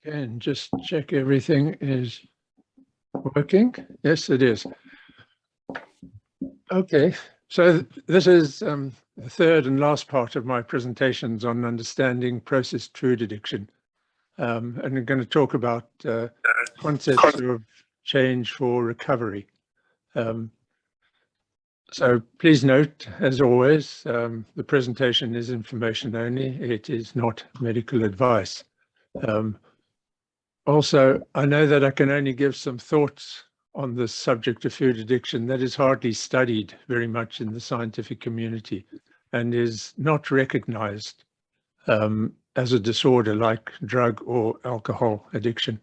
And just check everything is working. Yes, it is. Okay, so this is the third and last part of my presentations on understanding processed food addiction. And I'm going to talk about concepts of change for recovery. So please note, as always, the presentation is information only. It is not medical advice. Also, I know that I can only give some thoughts on the subject of food addiction that is hardly studied very much in the scientific community and is not recognized as a disorder like drug or alcohol addiction.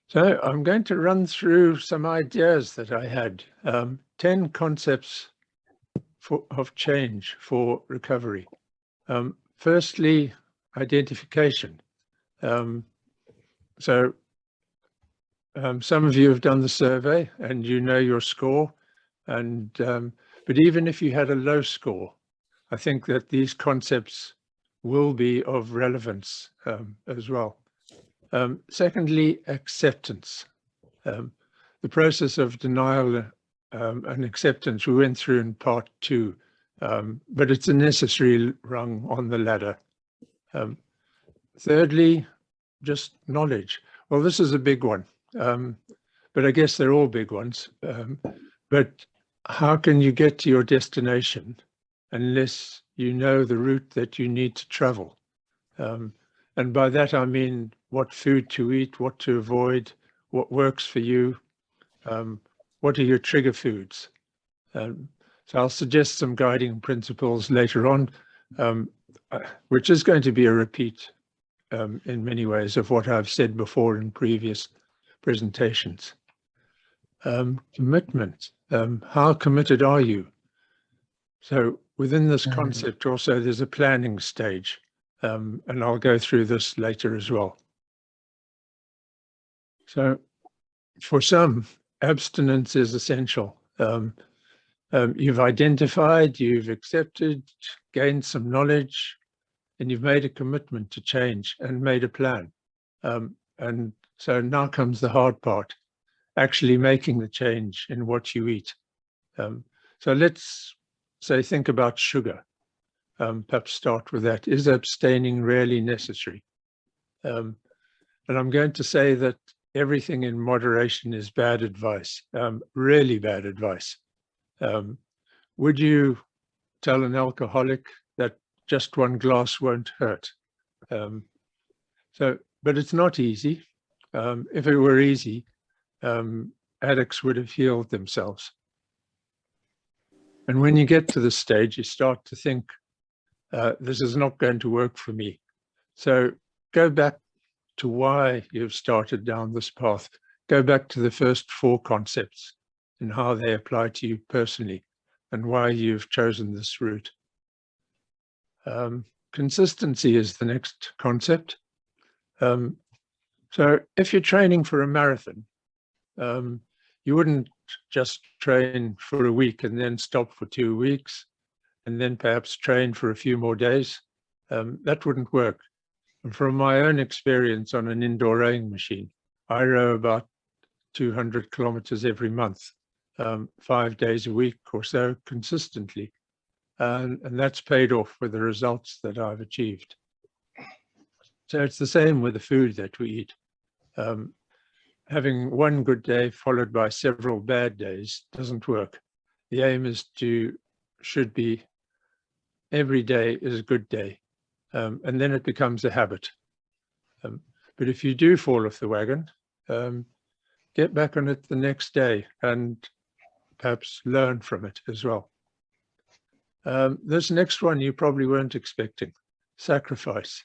So I'm going to run through some ideas that I had, 10 concepts of change for recovery. Firstly, identification. So some of you have done the survey and you know your score, and but even if you had a low score, I think that these concepts will be of relevance as well. Secondly, acceptance. The process of denial and acceptance we went through in part 2, but it's a necessary rung on the ladder. Thirdly, just knowledge. Well, this is a big one, but I guess they're all big ones. But how can you get to your destination unless you know the route that you need to travel? And by that, I mean what food to eat, what to avoid, what works for you, what are your trigger foods. So I'll suggest some guiding principles later on, which is going to be a repeat in many ways of what I've said before in previous presentations. Commitment. How committed are you? So within this concept also there's a planning stage, and I'll go through this later as well. So for some, abstinence is essential. You've identified, you've accepted, gained some knowledge, and you've made a commitment to change and made a plan. And so now comes the hard part, actually making the change in what you eat. So let's say, think about sugar. Perhaps start with that. Is abstaining really necessary? And I'm going to say that everything in moderation is bad advice, really bad advice. Would you tell an alcoholic that just one glass won't hurt? But it's not easy. If it were easy, addicts would have healed themselves. And when you get to this stage, you start to think, this is not going to work for me. So go back to why you've started down this path. Go back to the first 4 concepts and how they apply to you personally and why you've chosen this route. Consistency is the next concept. So if you're training for a marathon, you wouldn't just train for a week and then stop for 2 weeks and then perhaps train for a few more days. That wouldn't work. And from my own experience on an indoor rowing machine, I row about 200 kilometers every month, 5 days a week or so consistently. And that's paid off with the results that I've achieved. So it's the same with the food that we eat. Having one good day followed by several bad days doesn't work. The aim should be every day is a good day, and then it becomes a habit. But if you do fall off the wagon, get back on it the next day and perhaps learn from it as well. This next one you probably weren't expecting, sacrifice.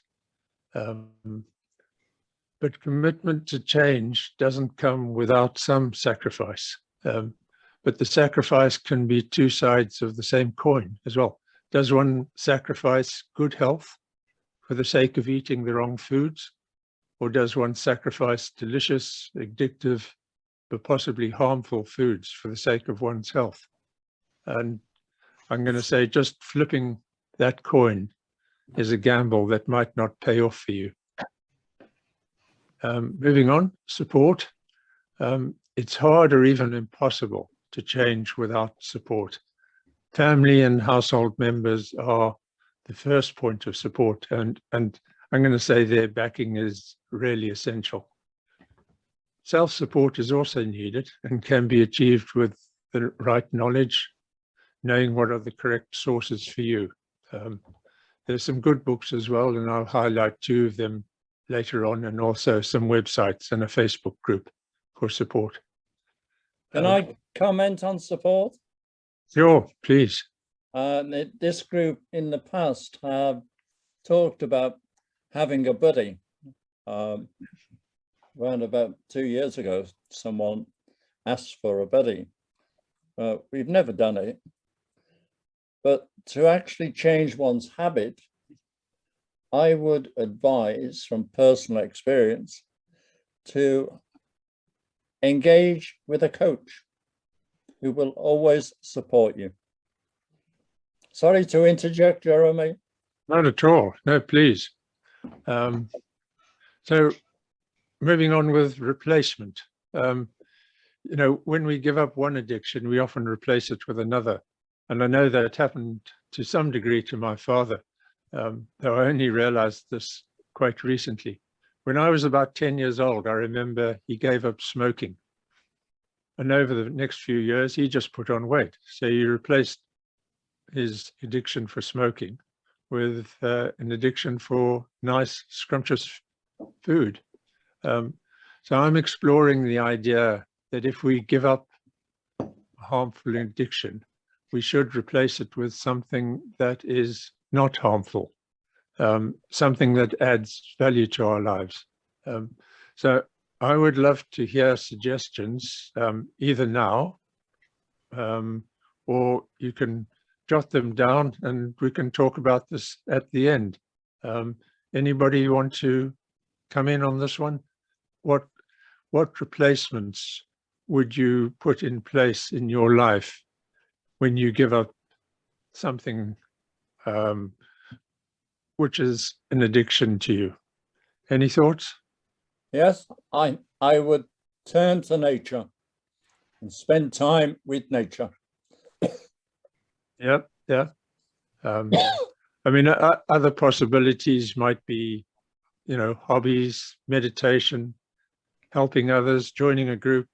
But commitment to change doesn't come without some sacrifice. But the sacrifice can be 2 sides of the same coin as well. Does one sacrifice good health for the sake of eating the wrong foods? Or does one sacrifice delicious, addictive, but possibly harmful foods for the sake of one's health? And I'm going to say just flipping that coin is a gamble that might not pay off for you. Moving on, support. It's hard or even impossible to change without support. Family and household members are the first point of support, and I'm going to say their backing is really essential. Self-support is also needed and can be achieved with the right knowledge, knowing what are the correct sources for you. There's some good books as well, and I'll highlight 2 of them later on, and also some websites and a Facebook group for support. Can I comment on support? Sure, please. This group in the past have talked about having a buddy. Around about 2 years ago, someone asked for a buddy. We've never done it. But to actually change one's habit, I would advise from personal experience to engage with a coach who will always support you. Sorry to interject, Jeremy. Not at all. No, please. So moving on with replacement. You know, when we give up one addiction, we often replace it with another. And I know that happened to some degree to my father, though I only realized this quite recently. When I was about 10 years old, I remember he gave up smoking. And over the next few years, he just put on weight. So he replaced his addiction for smoking with an addiction for nice, scrumptious food. So I'm exploring the idea that if we give up a harmful addiction, we should replace it with something that is not harmful, something that adds value to our lives. So I would love to hear suggestions, either now, or you can jot them down and we can talk about this at the end. Anybody want to come in on this one? What replacements would you put in place in your life when you give up something which is an addiction to you? Any thoughts? Yes, I would turn to nature and spend time with nature. Yeah. I mean, other possibilities might be, you know, hobbies, meditation, helping others, joining a group,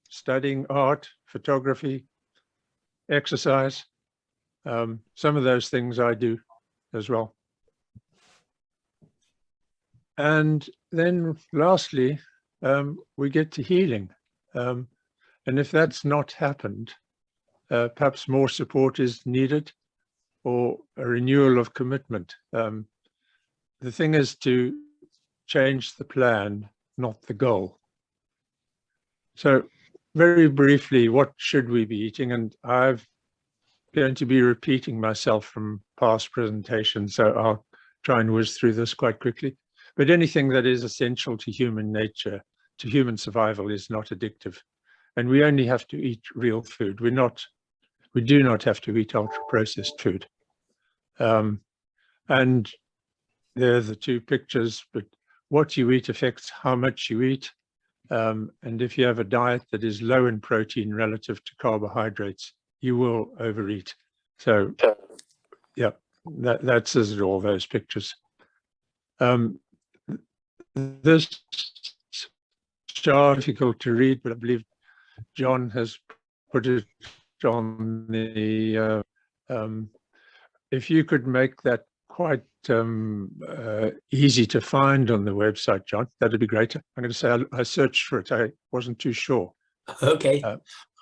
studying art, photography, exercise. Some of those things I do as well. And then lastly, we get to healing. And if that's not happened, perhaps more support is needed or a renewal of commitment. The thing is to change the plan, not the goal. So very briefly, what should we be eating? And I'm going to be repeating myself from past presentations, so I'll try and whiz through this quite quickly. But anything that is essential to human nature, to human survival, is not addictive. And we only have to eat real food. We do not have to eat ultra-processed food. And there are the 2 pictures, but what you eat affects how much you eat. And if you have a diet that is low in protein relative to carbohydrates, you will overeat. So yeah, that says it all, those pictures. This chart is difficult to read, but I believe John has put it on the, if you could make that quite easy to find on the website, John, that'd be great. I'm going to say I searched for it. I wasn't too sure. Okay,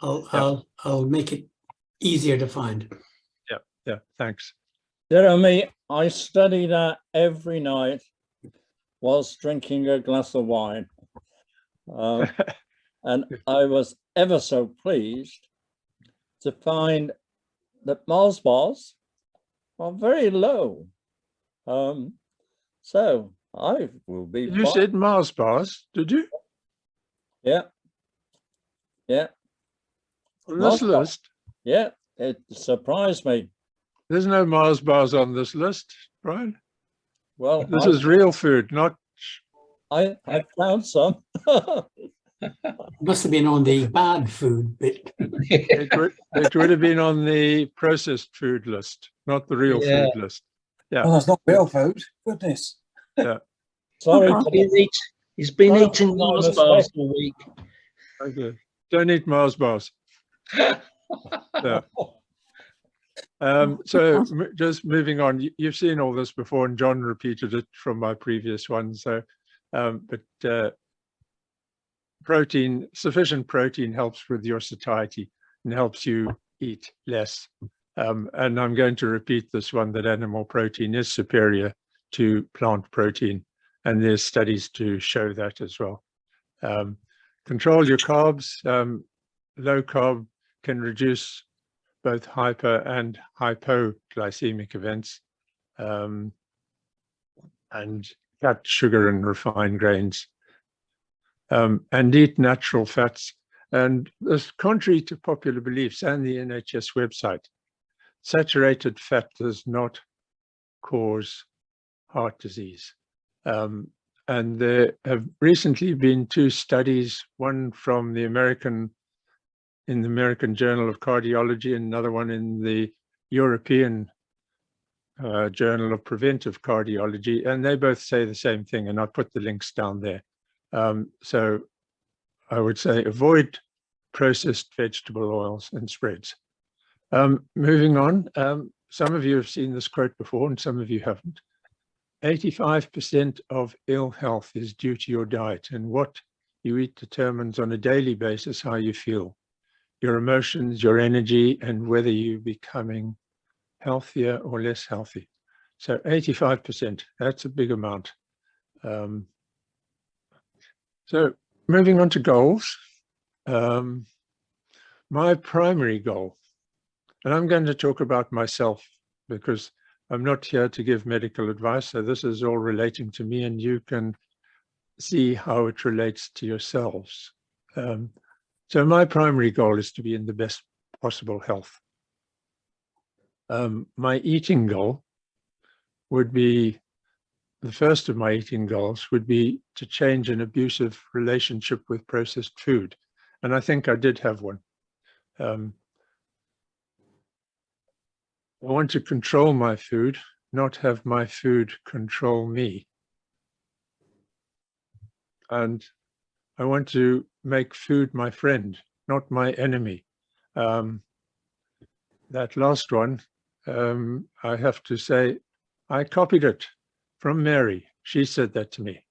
I'll make it easier to find. Yeah, thanks. Jeremy, I study that every night whilst drinking a glass of wine. And I was ever so pleased to find that Mars bars are very low. So I will be. You said Mars bars, did you? Yeah. On this list? Yeah, it surprised me. There's no Mars bars on this list, Brian. Well, this is real food, not I found some. Must have been on the bad food bit. It would have been on the processed food list, not the real Yeah. food list. Yeah. Well, that's not real food. Goodness. Sorry, He's been Sorry, eating my Mars mistake. bars all week. Okay. Don't eat Mars bars. Yeah. So just moving on, you've seen all this before, and John repeated it from my previous one. So, protein, sufficient protein helps with your satiety and helps you eat less. And I'm going to repeat this one, that animal protein is superior to plant protein. And there's studies to show that as well. Control your carbs. Low carb can reduce both hyper and hypoglycemic events, and cut sugar and refined grains, and eat natural fats. And this, contrary to popular beliefs and the NHS website, saturated fat does not cause heart disease. And there have recently been 2 studies, one from the American Journal of Cardiology, and another one in the European Journal of Preventive Cardiology, and they both say the same thing, and I put the links down there. So I would say avoid processed vegetable oils and spreads. Moving on, some of you have seen this quote before and some of you haven't. 85% of ill health is due to your diet, and what you eat determines on a daily basis how you feel, your emotions, your energy, and whether you're becoming healthier or less healthy. So 85%, that's a big amount. So moving on to goals. My primary goal, and I'm going to talk about myself because I'm not here to give medical advice, so this is all relating to me, and you can see how it relates to yourselves. So my primary goal is to be in the best possible health. My eating goal would be, the first of my eating goals would be to change an abusive relationship with processed food. And I think I did have one. I want to control my food, not have my food control me. And I want to make food my friend, not my enemy. That last one, I have to say, I copied it from Mary. She said that to me.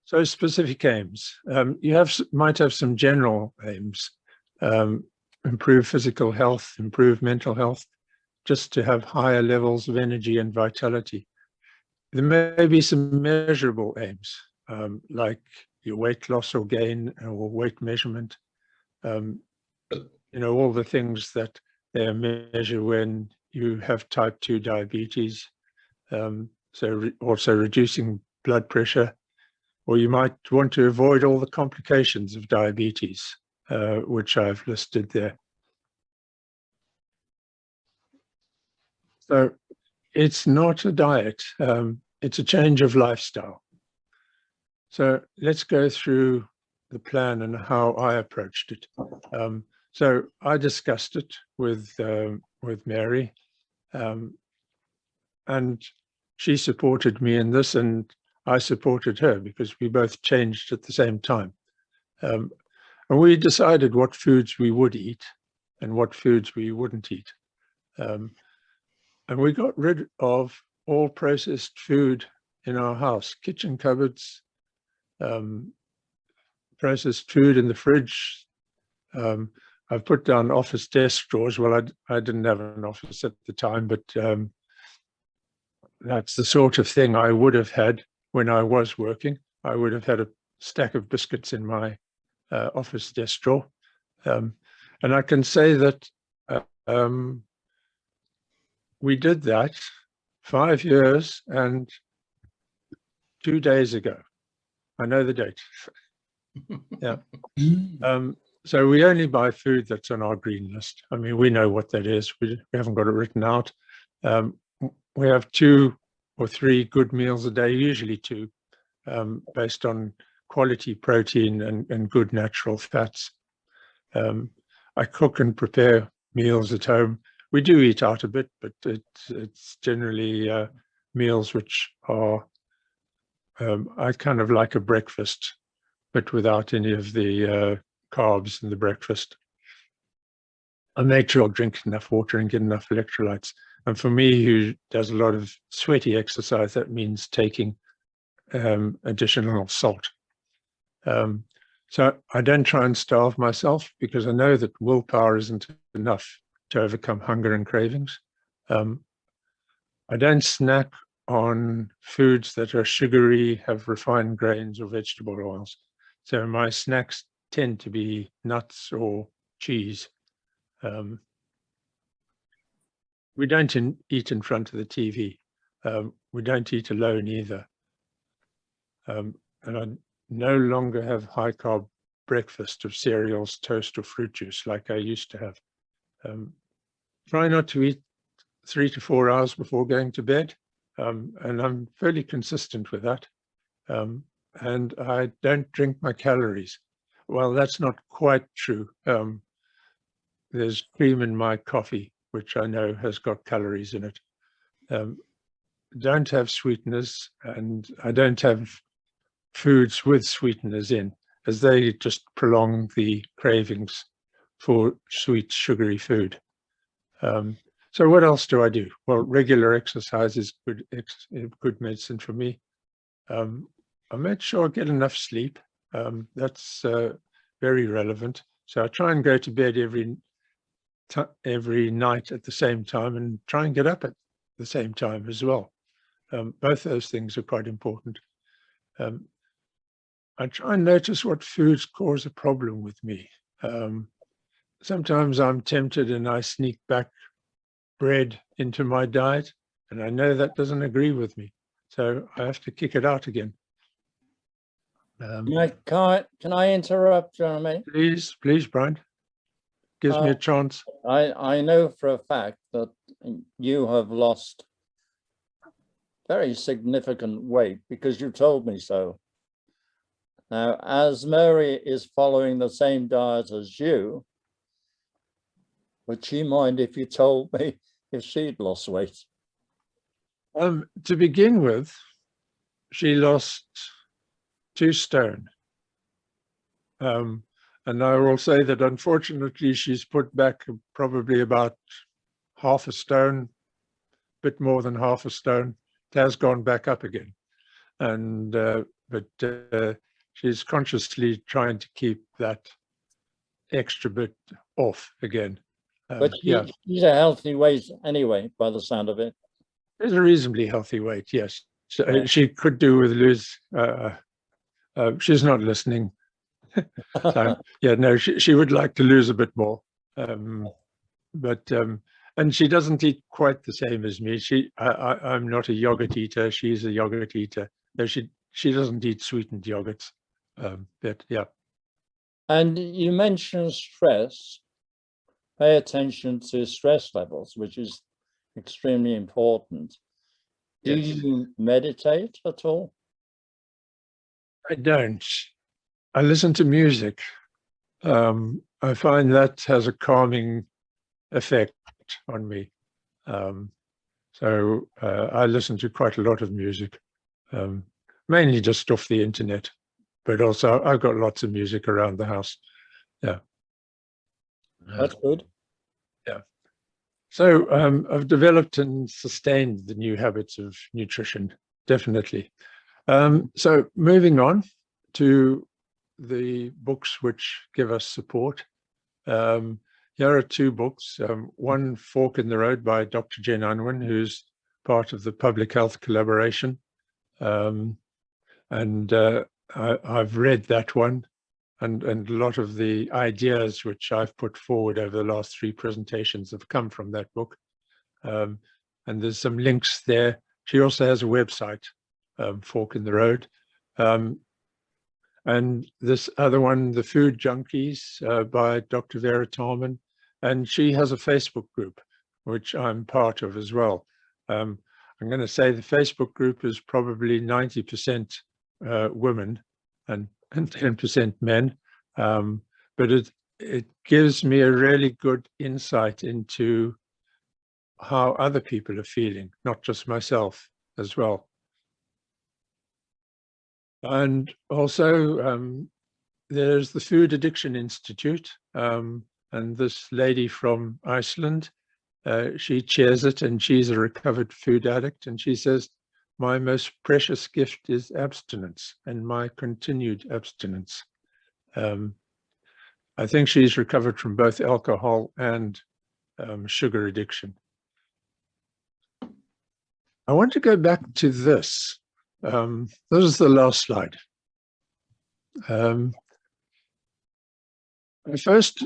So specific aims. You might have some general aims. Improve physical health, improve mental health, just to have higher levels of energy and vitality. There may be some measurable aims, like your weight loss or gain or weight measurement. You know, all the things that they measure when you have type 2 diabetes. So also reducing blood pressure, or you might want to avoid all the complications of diabetes, which I've listed there. So it's not a diet, it's a change of lifestyle. So let's go through the plan and how I approached it. So I discussed it with Mary, and she supported me in this, and I supported her because we both changed at the same time. And we decided what foods we would eat and what foods we wouldn't eat. And we got rid of all processed food in our house, kitchen cupboards, processed food in the fridge. I've put down office desk drawers. Well, I didn't have an office at the time, but that's the sort of thing I would have had when I was working. I would have had a stack of biscuits in my office desk drawer. And I can say that we did that 5 years and 2 days ago. I know the date. Yeah. So we only buy food that's on our green list. I mean, we know what that is. We haven't got it written out. We have 2 or 3 good meals a day, usually 2, based on quality protein and good natural fats. I cook and prepare meals at home. We do eat out a bit, but it's generally meals which are, I kind of like a breakfast, but without any of the carbs in the breakfast. I make sure I drink enough water and get enough electrolytes. And for me, who does a lot of sweaty exercise, that means taking additional salt. So I don't try and starve myself, because I know that willpower isn't enough to overcome hunger and cravings. I don't snack on foods that are sugary, have refined grains or vegetable oils. So my snacks tend to be nuts or cheese. We don't eat in front of the TV. We don't eat alone either. And I no longer have high carb breakfast of cereals, toast or fruit juice like I used to have. Try not to eat 3 to 4 hours before going to bed. And I'm fairly consistent with that. And I don't drink my calories. Well, that's not quite true. There's cream in my coffee, which I know has got calories in it. Don't have sweeteners, and I don't have foods with sweeteners in, as they just prolong the cravings for sweet, sugary food. So what else do I do? Well, regular exercise is good medicine for me. I make sure I get enough sleep. That's very relevant. So I try and go to bed every night at the same time, and try and get up at the same time as well. Both those things are quite important. I try and notice what foods cause a problem with me. Sometimes I'm tempted and I sneak back bread into my diet, and I know that doesn't agree with me, so I have to kick it out again. Can I interrupt, Jeremy? Please, Brian. Gives me a chance. I know for a fact that you have lost very significant weight, because you told me so. Now, as Mary is following the same diet as you, would she mind if you told me if she'd lost weight? To begin with, she lost 2 stone. And I will say that unfortunately she's put back probably about half a stone, bit more than half a stone. It has gone back up again. And but she's consciously trying to keep that extra bit off again. But she's a healthy weight anyway, by the sound of it. It's a reasonably healthy weight, yes. So she could do with lose. She's not listening. So yeah, no, she would like to lose a bit more. But and she doesn't eat quite the same as me. I'm not a yogurt eater. She's a yogurt eater. No, she doesn't eat sweetened yogurts. But yeah. And you mentioned stress. Pay attention to stress levels, which is extremely important. Do you meditate at all? I don't. I listen to music. I find that has a calming effect on me. So I listen to quite a lot of music, mainly just off the internet, but also I've got lots of music around the house. Yeah. That's good. Yeah. So I've developed and sustained the new habits of nutrition, definitely. So moving on to the books which give us support. Here are 2 books. One, Fork in the Road by Dr. Jen Unwin, who's part of the Public Health Collaboration. And I've read that one, and a lot of the ideas which I've put forward over the last 3 presentations have come from that book. And there's some links there. She also has a website, Fork in the Road. And this other one, The Food Junkies by Dr. Vera Tarman. And she has a Facebook group, which I'm part of as well. I'm going to say the Facebook group is probably 90% women and 10% men. But it gives me a really good insight into how other people are feeling, not just myself as well. And also, there's the Food Addiction Institute, and this lady from Iceland, she chairs it, and she's a recovered food addict, and she says, my most precious gift is abstinence and my continued abstinence. I think she's recovered from both alcohol and sugar addiction. I want to go back to this. This is the last slide. I first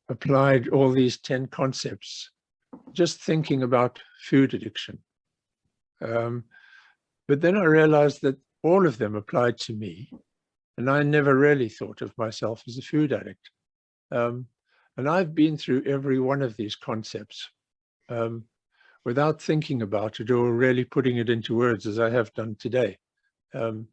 applied all these 10 concepts, just thinking about food addiction. But then I realized that all of them applied to me, and I never really thought of myself as a food addict. And I've been through every one of these concepts without thinking about it or really putting it into words as I have done today. In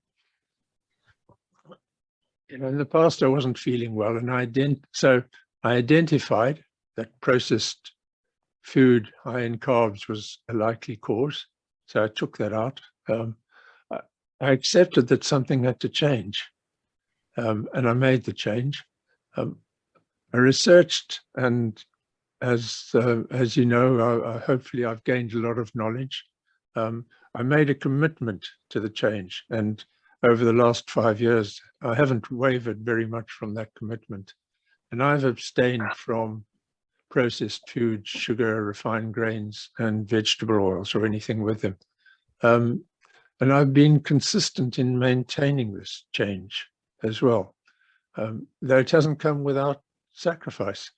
the past, I wasn't feeling well, and so I identified that processed food high in carbs was a likely cause. So I took that out. I accepted that something had to change, and I made the change. I researched, and as you know, hopefully I've gained a lot of knowledge. I made a commitment to the change, and over the last 5 years, I haven't wavered very much from that commitment. And I've abstained from processed food, sugar, refined grains, and vegetable oils or anything with them. And I've been consistent in maintaining this change as well, though it hasn't come without sacrifice.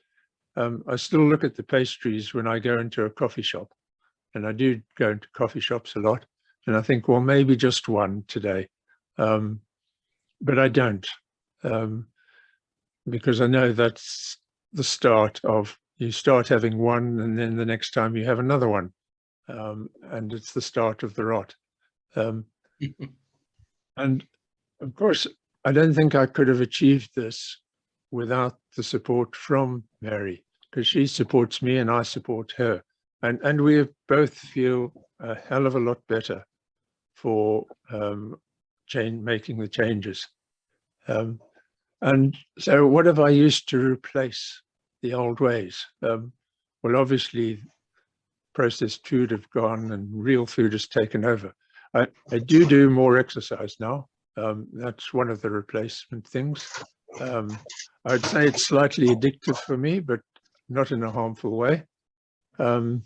I still look at the pastries when I go into a coffee shop, and I do go into coffee shops a lot, and I think, well, maybe just one today. But I don't, because I know that's the start of, you start having one, and then the next time you have another one, and it's the start of the rot. And of course, I don't think I could have achieved this without the support from Mary, because she supports me and I support her. And we both feel a hell of a lot better for making the changes. And so what have I used to replace the old ways? Well, obviously, processed food have gone and real food has taken over. I do more exercise now. That's one of the replacement things. I'd say it's slightly addictive for me, but not in a harmful way. And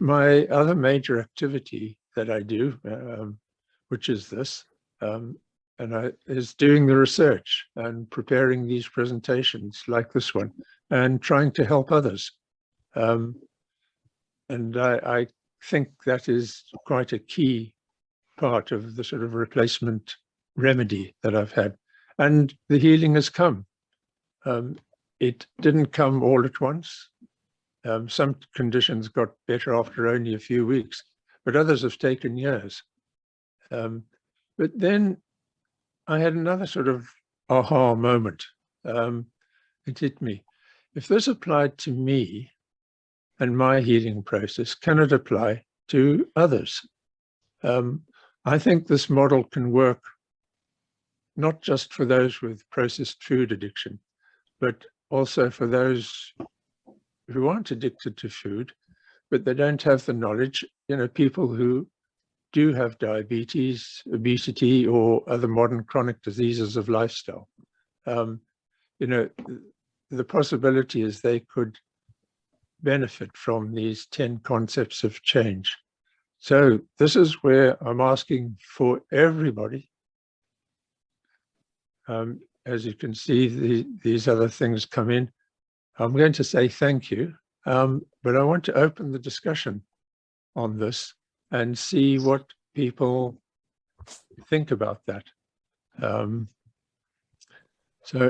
my other major activity that I do, which is this, is doing the research and preparing these presentations like this one and trying to help others. And I think that is quite a key part of the sort of replacement remedy that I've had. And the healing has come. It didn't come all at once. Some conditions got better after only a few weeks, but others have taken years. But then I had another sort of aha moment. It hit me. If this applied to me and my healing process, can it apply to others? I think this model can work not just for those with processed food addiction, but also for those who aren't addicted to food, but they don't have the knowledge, people who do have diabetes, obesity, or other modern chronic diseases of lifestyle. The possibility is they could benefit from these 10 concepts of change. So this is where I'm asking for everybody. As you can see, these other things come in. I'm going to say thank you, but I want to open the discussion on this and see what people think about that. So